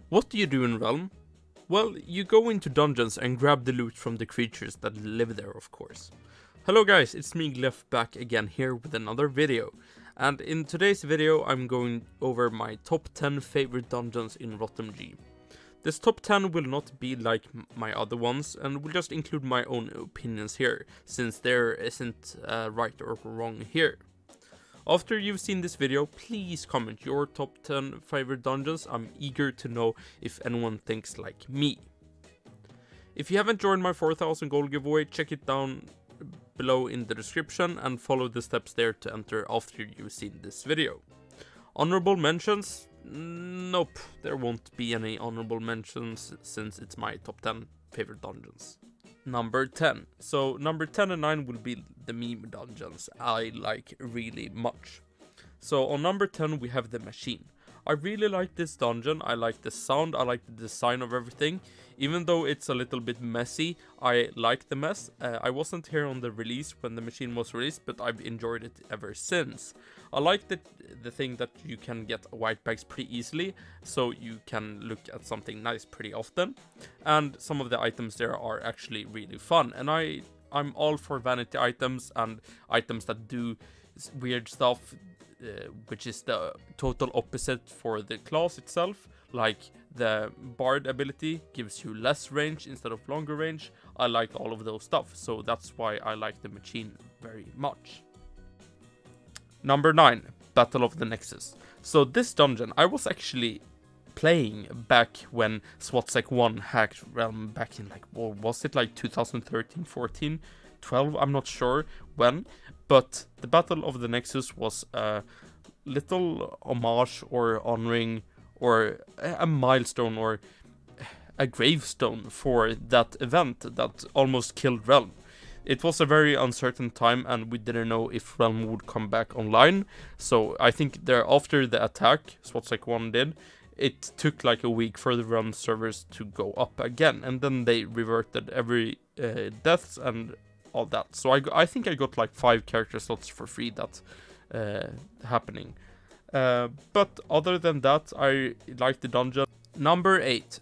What do you do in Realm? Well, you go into dungeons and grab the loot from the creatures that live there, of course. Hello guys, it's me Gleff back again here with another video. And in today's video I'm going over my top 10 favorite dungeons in RotMG. This top 10 will not be like my other ones and will just include my own opinions here, since there isn't right or wrong here. After you've seen this video, please comment your top 10 favorite dungeons. I'm eager to know if anyone thinks like me. If you haven't joined my 4,000 gold giveaway, check it down below in the description and follow the steps there to enter after you've seen this video. Honorable mentions? Nope, there won't be any honorable mentions since it's my top 10 favorite dungeons. Number 10. So number 10 and 9 will be the meme dungeons I like really much. So on number 10 we have the machine. I really like this dungeon. I like the sound, I like the design of everything. Even though it's a little bit messy, I like the mess. I wasn't here on the release when the machine was released, but I've enjoyed it ever since. I like the thing that you can get white bags pretty easily, so you can look at something nice pretty often. And some of the items there are actually really fun. And I'm all for vanity items and items that do weird stuff, which is the total opposite for the class itself. Like the Bard ability gives you less range instead of longer range. I like all of those stuff, so that's why I like the machine very much. Number 9, Battle of the Nexus. So this dungeon I was actually playing back when SWATSEC 1 hacked Realm back in like, well, was it like 2013, 14, 12? I'm not sure when, but the Battle of the Nexus was a little homage or honoring or a milestone or a gravestone for that event that almost killed Realm. It was a very uncertain time and we didn't know if Realm would come back online. So I think after the attack, SWATSEC 1 did, it took like a week for the Realm servers to go up again. And then they reverted every deaths and all that. So I think I got like 5 character slots for free that happening. But other than that, I like the dungeon. Number 8,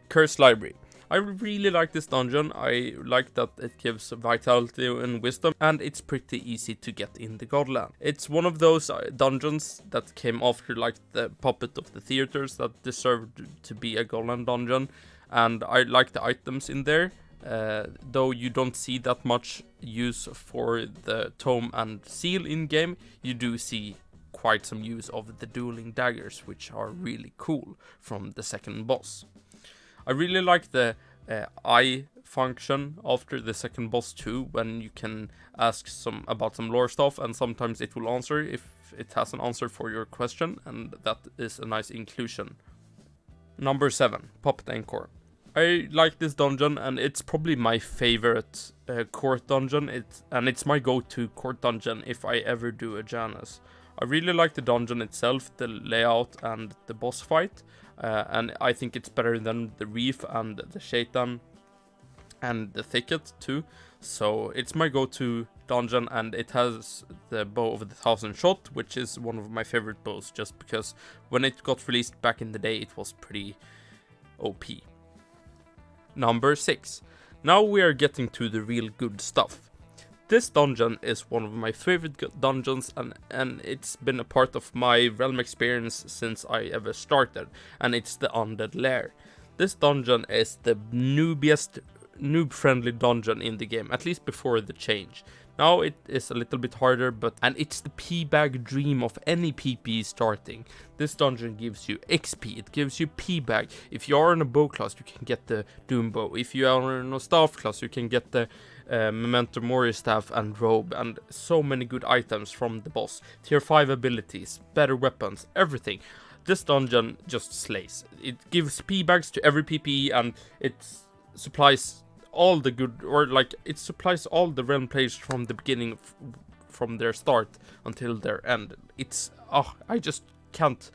Curse Library. I really like this dungeon. I like that it gives vitality and wisdom, and it's pretty easy to get in the Godland. It's one of those dungeons that came after like the Puppet of the Theaters that deserved to be a Godland dungeon, and I like the items in there. Though you don't see that much use for the tome and seal in game, you do see quite some use of the dueling daggers, which are really cool from the second boss. I really like the eye function after the second boss too, when you can ask about some lore stuff and sometimes it will answer if it has an answer for your question, and that is a nice inclusion. Number 7, Puppet Encore. I like this dungeon and it's probably my favorite court dungeon. It's my go-to court dungeon if I ever do a Janus. I really like the dungeon itself, the layout and the boss fight. And I think it's better than the Reef and the Shaitan and the Thicket too. So it's my go-to dungeon, and it has the Bow of the 1000 Shot, which is one of my favorite bows just because when it got released back in the day it was pretty OP. Number 6. Now we are getting to the real good stuff. This dungeon is one of my favorite dungeons, and it's been a part of my Realm experience since I ever started, and it's the Undead Lair. This dungeon is the noob-friendly dungeon in the game, at least before the change. Now it is a little bit harder, and it's the P-Bag dream of any PP starting. This dungeon gives you XP, it gives you P-Bag. If you are in a bow class, you can get the Doom Bow. If you are in a staff class, you can get the Memento Mori staff and robe, and so many good items from the boss. Tier 5 abilities, better weapons, everything. This dungeon just slays. It gives P-Bags to every PPE, and it supplies all the good, or like it supplies all the Realm players from the beginning, from their start until their end. It's I just can't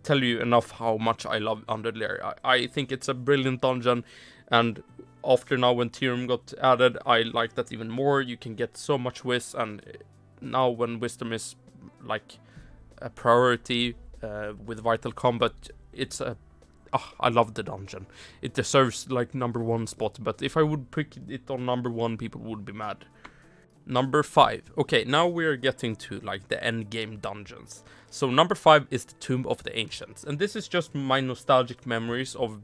tell you enough how much I love Undead Lair. I think it's a brilliant dungeon, and after now when Theorem got added, I like that even more. You can get so much Wiz, and now when Wisdom is like a priority with Vital Combat, it's a I love the dungeon. It deserves like #1 spot, but if I would pick it on #1, people would be mad. Number 5. Okay, now we are getting to like the end game dungeons. So number 5 is the Tomb of the Ancients, and this is just my nostalgic memories of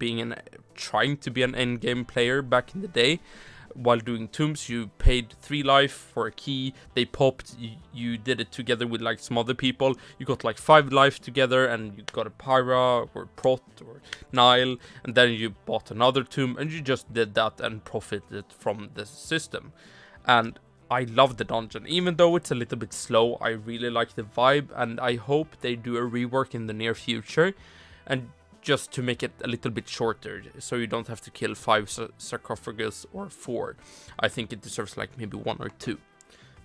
trying to be an end game player back in the day. While doing tombs, you paid 3 life for a key, they popped, you did it together with like some other people, you got like 5 life together, and you got a Pyra, or Prot, or Nile, and then you bought another tomb, and you just did that and profited from the system. And I love the dungeon, even though it's a little bit slow, I really like the vibe, and I hope they do a rework in the near future, and just to make it a little bit shorter, so you don't have to kill 5 sarcophagus or 4. I think it deserves like maybe 1 or 2.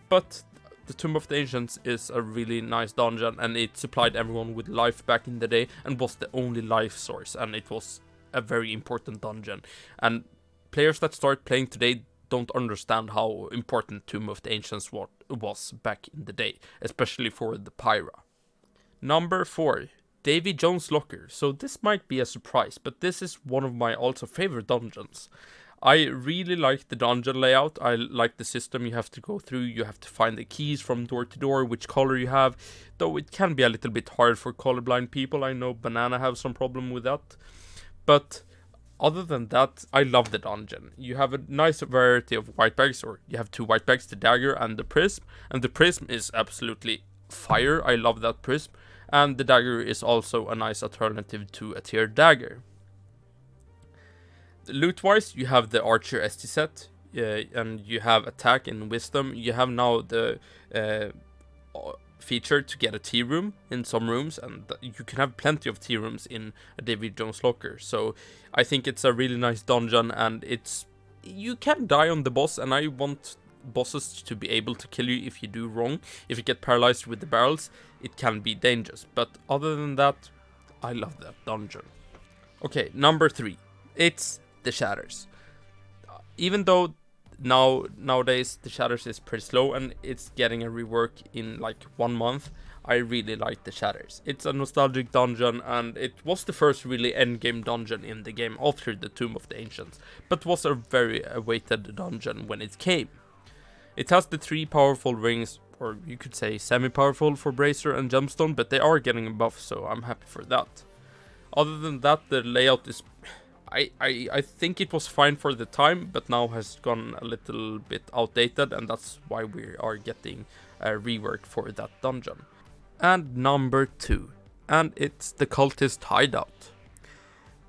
But the Tomb of the Ancients is a really nice dungeon, and it supplied everyone with life back in the day, and was the only life source, and it was a very important dungeon. And players that start playing today don't understand how important Tomb of the Ancients was back in the day, especially for the Pyra. Number 4. Davy Jones' Locker. So this might be a surprise, but this is one of my also favorite dungeons. I really like the dungeon layout. I like the system you have to go through. You have to find the keys from door to door, which color you have. Though it can be a little bit hard for colorblind people. I know Banana have some problem with that. But other than that, I love the dungeon. You have a nice variety of white bags, or you have 2 white bags, the dagger and the prism. And the prism is absolutely fire. I love that prism. And the dagger is also a nice alternative to a tier dagger. Loot-wise, you have the Archer ST set, and you have attack and wisdom. You have now the feature to get a tea room in some rooms, and you can have plenty of tea rooms in a Davy Jones Locker. So I think it's a really nice dungeon, and you can die on the boss, and I want bosses to be able to kill you if you do wrong. If you get paralyzed with the barrels, it can be dangerous, but other than that, I love that dungeon. Okay, number 3, it's the Shatters. Even though nowadays the Shatters is pretty slow and it's getting a rework in like 1 month, I really like the Shatters. It's a nostalgic dungeon, and it was the first really endgame dungeon in the game after the Tomb of the Ancients, but was a very awaited dungeon when it came. It has the 3 powerful rings, or you could say semi-powerful for Bracer and Gemstone, but they are getting a buff, so I'm happy for that. Other than that, the layout is... I think it was fine for the time, but now has gone a little bit outdated, and that's why we are getting a rework for that dungeon. And number 2, and it's the Cultist Hideout.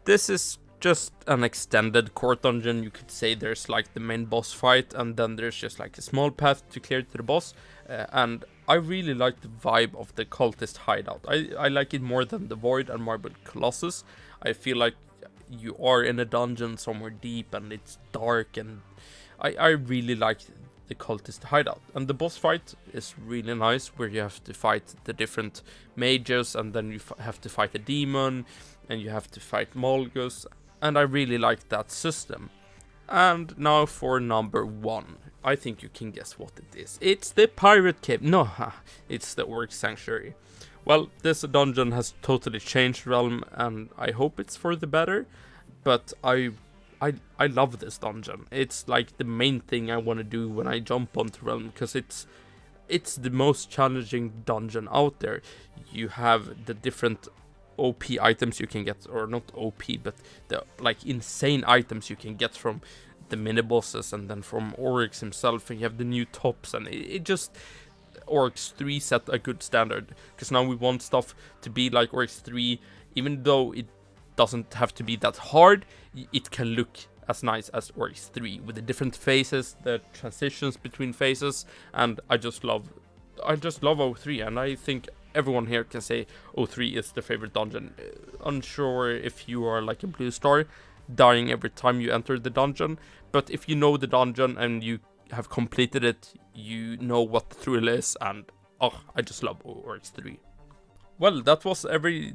This is just an extended court dungeon. You could say there's like the main boss fight, and then there's just like a small path to clear to the boss, and I really like the vibe of the Cultist Hideout. I like it more than the Void and Marble Colossus. I feel like you are in a dungeon somewhere deep, and it's dark, and I really like the Cultist Hideout. And the boss fight is really nice, where you have to fight the different mages, and then you have to fight a demon, and you have to fight Molgus, and I really like that system. And now for number 1. I think you can guess what it is. It's the Pirate Cave. No, it's the Oryx Sanctuary. Well, this dungeon has totally changed Realm, and I hope it's for the better. But I love this dungeon. It's like the main thing I want to do when I jump onto Realm, because it's the most challenging dungeon out there. You have the different OP items you can get, or not OP, but the like insane items you can get from the mini bosses, and then from Oryx himself, and you have the new tops, and it just... Oryx 3 set a good standard, because now we want stuff to be like Oryx 3, even though it doesn't have to be that hard, it can look as nice as Oryx 3, with the different phases, the transitions between phases, and I just love O3, and I think everyone here can say O3 is their favorite dungeon. Unsure if you are like a blue star, dying every time you enter the dungeon, but if you know the dungeon and you have completed it, you know what the thrill is, and I just love Oryx 3. Well, that was every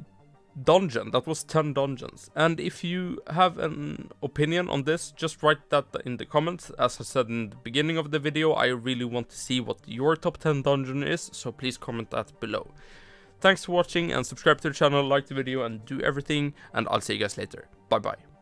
dungeon. That was 10 dungeons. And if you have an opinion on this, just write that in the comments. As I said in the beginning of the video, I really want to see what your top 10 dungeon is, so please comment that below. thanks for watching, and subscribe to the channel, like the video, and do everything, and I'll see you guys later. Bye bye.